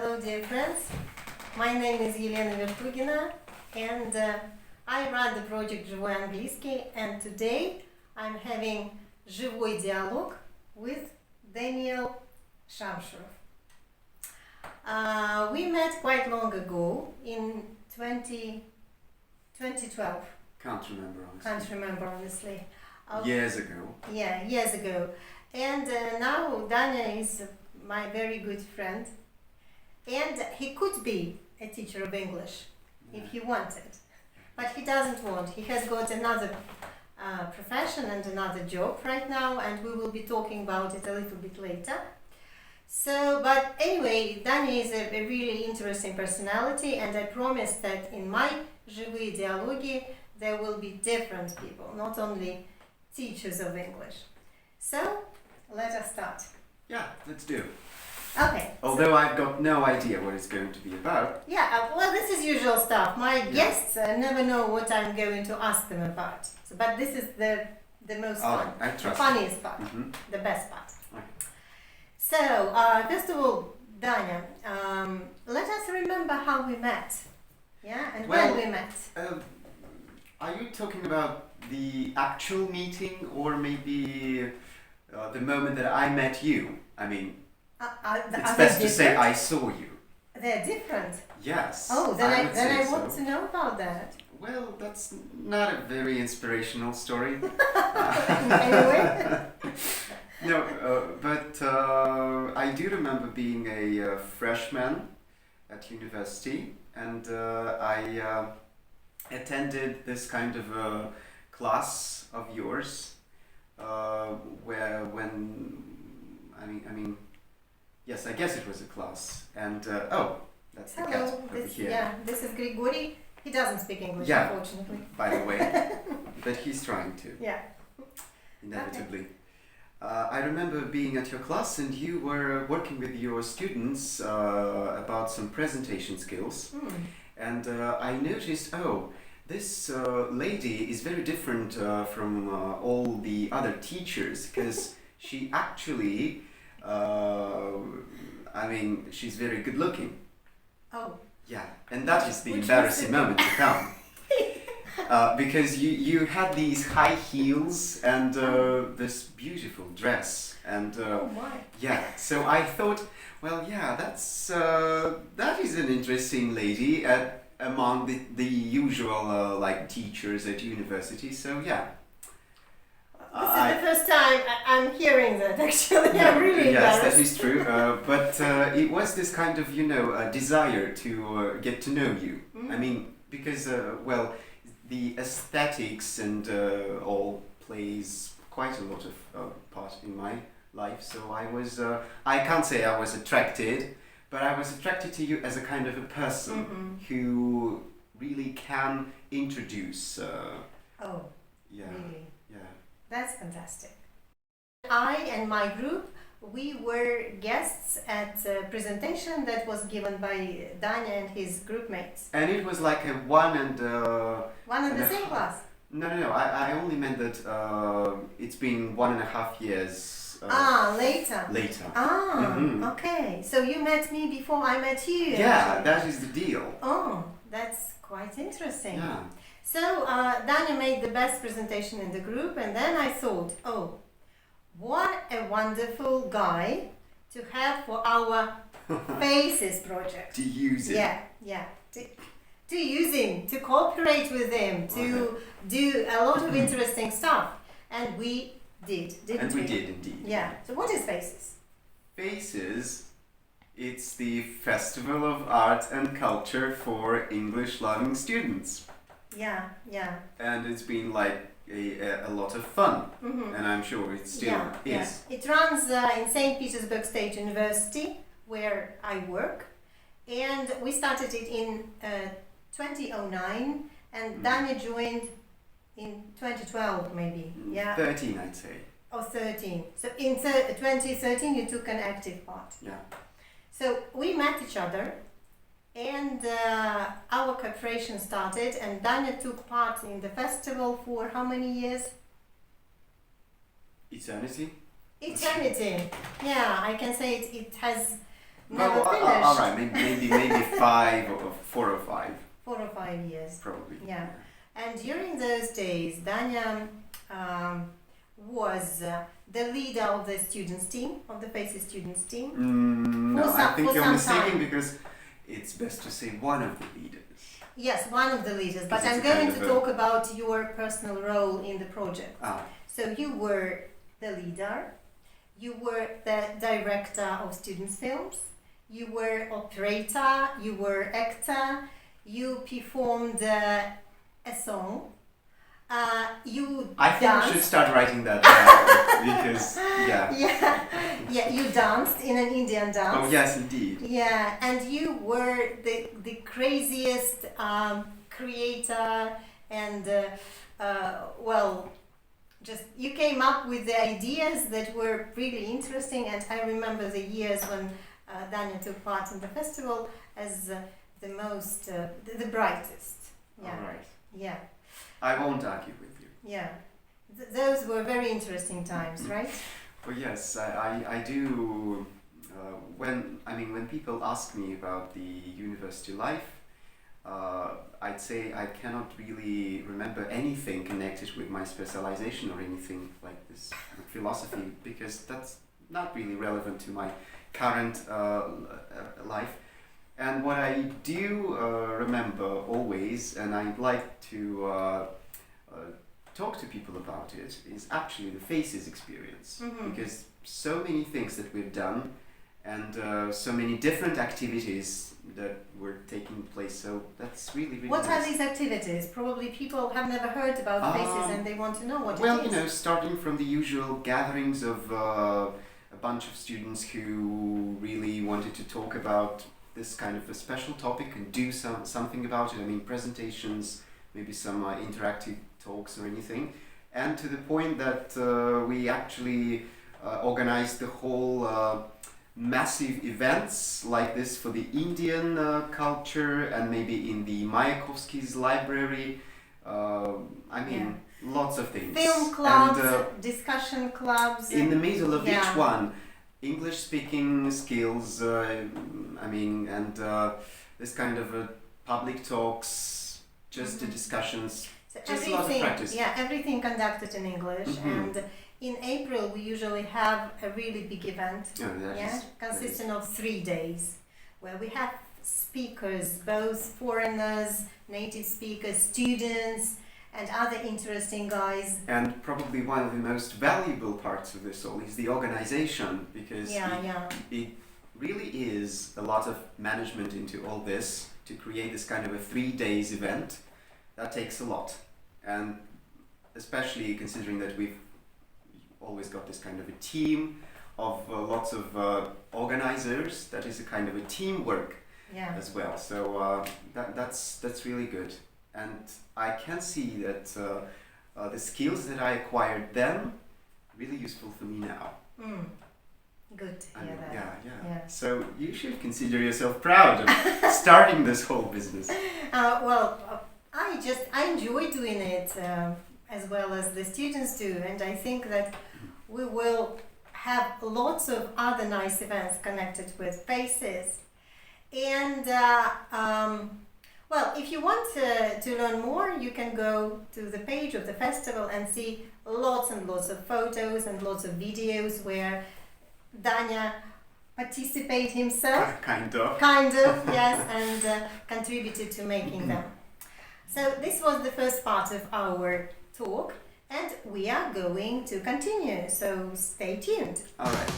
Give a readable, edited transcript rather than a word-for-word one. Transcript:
Hello, dear friends. My name is Еленои and I run the project Живой Английский, and today I'm having живой диалог with Daniel Shamshurov. We met quite long ago in 2012. Can't remember honestly. Years ago. Yeah, years ago. And now Danya is my very good friend. And he could be a teacher of English if he wanted. But he doesn't want. He has got another profession and another job right now, and we will be talking about it a little bit later. But anyway, Danya is a really interesting personality, and I promise that in my живые диалоги there will be different people, not only teachers of English. So, let us start. Yeah, let's do. Okay. Although I've got no idea what it's going to be about. Yeah, well, this is usual stuff. My guests never know what I'm going to ask them about. But this is the most fun, the funniest part, the best part. Okay. So, first of all, Danya, let us remember how we met. Yeah, and when we met. Are you talking about the actual meeting, or maybe the moment that I met you? I mean, it's best to say I saw you. They're different. Yes. Oh, then I want to know about that. Well, that's not a very inspirational story. Anyway. No, but I do remember being a freshman at university, and I attended this kind of a class of yours, yes, I guess it was a class, and that's the cat over here. Yeah, this is Grigory. He doesn't speak English, unfortunately. By the way, but he's trying to. Yeah. Inevitably. Okay. I remember being at your class, and you were working with your students about some presentation skills, and I noticed, this lady is very different from all the other teachers, because she actually, she's very good looking. Oh. Yeah, and that is the embarrassing moment to come. Because you had these high heels and this beautiful dress, and oh my. Yeah, so I thought, well, yeah, that is an interesting lady among the usual teachers at university. So yeah. This is the first time I'm hearing that, actually. I'm really yes, embarrassed. that is true. But it was this kind of, desire to get to know you. I mean, because, the aesthetics and all plays quite a lot of part in my life. So I can't say I was attracted, but I was attracted to you as a kind of a person who really can introduce. Oh, yeah. Really? Yeah. That's fantastic. I and my group, we were guests at a presentation that was given by Danya and his group mates. And it was like a one and the same class? No. I only meant that it's been 1.5 years. Later. Later. Okay. So you met me before I met you. Yeah, actually. that is the deal. Oh, that's quite interesting. Yeah. So Danya made the best presentation in the group, and then I thought, what a wonderful guy to have for our Faces project. To use it. Yeah. To use him, to cooperate with him, to do a lot of interesting stuff. And we did, didn't we? And we did indeed. Yeah. So what is Faces? Faces, it's the festival of art and culture for English-loving students. Yeah. And it's been like a lot of fun, and I'm sure it still is. Yeah. It runs in St. Petersburg State University, where I work, and we started it in 2009, and Danya joined in 2012 maybe. Yeah. 13, I'd say. Or 13. So in 2013 you took an active part. Yeah. So we met each other, and our cooperation started, and Danya took part in the festival for how many years? Eternity? Eternity. Yeah, I can say it has Never Well, finished. all right, maybe 5 or 4 or 5, 4 or 5 years. probably. Yeah. And during those days, Danya was the leader of the students' team, of the FACES students' team. No, For I some- think for you're some mistaken time. because it's best to say one of the leaders. Yes, one of the leaders. But Because I'm it's a going kind to of a- talk about your personal role in the project. Ah, So you were the leader, you were the director of students' films, you were operator, you were actor, you performed a song, you I think danced. we should start writing that down because, yeah. Yeah, you danced in an Indian dance. Oh, yes, indeed. Yeah, and you were the craziest creator and well, just you came up with the ideas that were really interesting. And I remember the years when Danya took part in the festival as the most, the brightest. Yeah, All right. yeah, I won't argue with you. yeah. Those were very interesting times, right? Well, yes, I do. When people ask me about the university life, I'd say I cannot really remember anything connected with my specialization or anything like this with philosophy because that's not really relevant to my current life. And what I do remember always, and I'd like to talk to people about it, is actually the FACES experience. Mhm. Because so many things that we've done and so many different activities that were taking place, so that's really, really What nice. are these activities? Probably people have never heard about FACES and they want to know what Well, it is. you know, starting from the usual gatherings of a bunch of students who really wanted to talk about this kind of a special topic and do something about it. I mean, presentations, maybe some interactive talks or anything. And to the point that we actually organized the whole massive events like this for the Indian culture and maybe in the Mayakovsky's library. Lots of things. Film clubs, And, discussion clubs. in the middle of Yeah. each one, English speaking skills, and this kind of public talks, just the Mhm. discussions, So just a lot of practice. Yeah, everything conducted in English. Mhm. And in April we usually have a really big event. Oh, that Yeah, is- consisting of 3 days, where we have speakers, both foreigners, native speakers, students, and other interesting guys. And probably one of the most valuable parts of this all is the organization, because it really is a lot of management into all this to create this kind of a 3 days event. That takes a lot, and especially considering that we've always got this kind of a team of lots of organizers. That is a kind of a teamwork Yeah. as well. So that's really good, and I can see that the skills that I acquired then really useful for me now. Mm. Good to hear that. Yeah. Yeah. So you should consider yourself proud of starting this whole business. I enjoy doing it as well as the students do, and I think that we will have lots of other nice events connected with FACES. And if you want to learn more, you can go to the page of the festival and see lots and lots of photos and lots of videos where Danya participate himself. Kind of. Kind of, yes, and contributed to making them. So this was the first part of our talk, and we are going to continue, so stay tuned. All right.